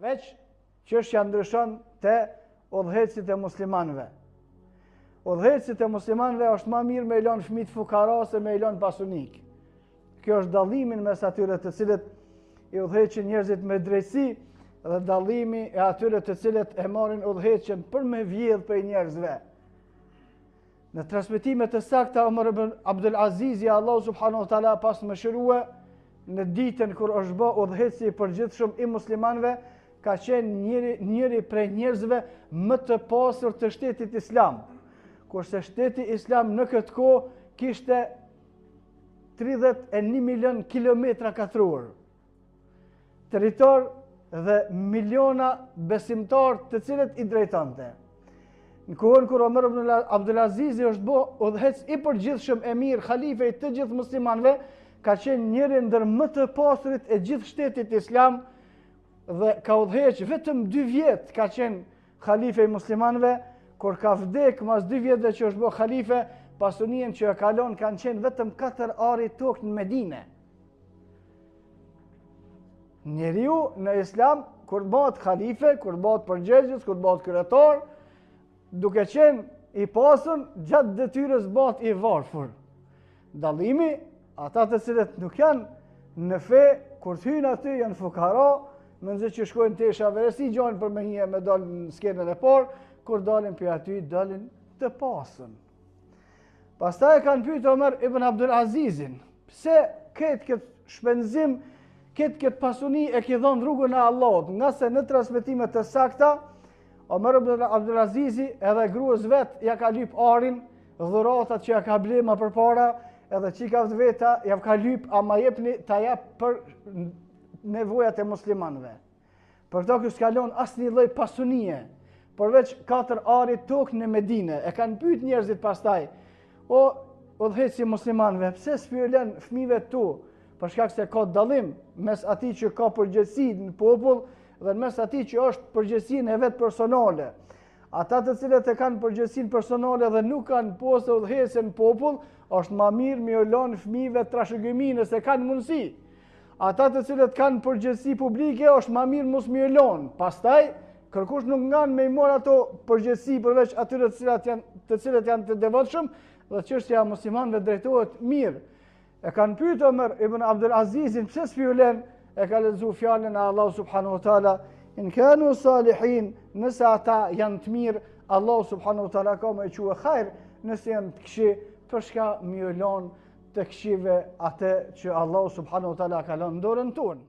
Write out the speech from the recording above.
Veç çështja ndryshon te udhëhecit e muslimanëve. Udhëhecit e muslimanëve është më mirë me lënë fëmijët fukara se me lënë pasunik. Kjo është dallimin mes atyre të cilët i udhëheqin njerëzit me drejtësi dhe dallimi e atyre të cilët e marrin udhëheqjen për me vjedh prej njerëzve. Në transmetime të sakta Omar ibn Abdul Azizi, Allahu subhanahu wa taala pas mëshirue në ditën kur është bë udhëheci i përgjithshëm i muslimanëve, ka qenë njëri prej njerëzve më të pasur të shtetit islam. Kurse shteti islam në këtë kohë kishte 31 milion kilometra katror, territor dhe miliona besimtar të cilët i drejtonte. Në kohën kur Omer ibn Abdulazizi është bë udhëhec i përgjithshëm emir, halife i të gjithë muslimanëve, ka qenë njëri ndër më të pasurit e gjithë shtetit islam dhe ka udhëheq vetëm 2 vjet ka qenë halife i muslimanëve. Kur ka vdek mas 2 vjetëve që është bë halife, pasunien që e kalon kanë qenë vetëm 4 ari tokë në Medine. Njeriu në islam, kur bëhet halife, kur bëhet përgjegjës, kur bëhet kryetar, duke qenë i pasur, gjatë detyrës bëhet i varfër. Dallimi, ata të cilët nuk janë në fe, kur hyjnë aty janë fukara, mendoj që shkojnë te shaveresi, gjojnë për me një me dalë në skenën e parë, kur dalin për aty, dalin të pasën. Pastaj kanë pyet Omer ibn Abdul Azizin, pse këtë shpenzim, këtë pasuni e ke dhënë rrugën e Allahut, nga se në transmetimet të sakta, Omer ibn Abdul Azizi edhe gruas vet ja ka lyp arin, dhuratat që ja ka ble më përpara, edhe çikat veta ja ka lyp, ama jepni ta jap për nevojat e muslimanëve. Për to që s'kalon asnjë lloj pasunie, përveç 4 ari tokë në Medine. E kanë pyet njerëzit pastaj, o udhëheci muslimanëve, pse s'pyelen fëmijëve tu, për shkak se ka dallim mes atij që ka përgjegjësi në popull dhe mes atij që është përgjegjësinë e vet personale. Ata të cilët e kanë përgjegjësinë personale dhe nuk kanë postë udhëhecën në popull, është më mirë me u lënë fëmijëve trashëgiminë nëse kanë mundësi. Ata të cilët kanë përgjegjësi publike, është më mirë mos me u lënë. Pastaj kërkush nuk ngan me i mor ato përgjegjësi përveç atyre të cilët janë të devotshëm dhe çështja e muslimanëve drejtohet mirë. E kanë pyetur Omer ibn Abdul Azizin pse s'pyelen, e ka lexuar fjalën e Allahu subhanahu wa taala, in kanu salihin, nëse ata janë të mirë, Allahu subhanahu wa taala ka më thue hajr, nëse janë të këqij, për çka më lën të këqive atë që Allahu subhanahu wa taala ka lënë në dorën tonë.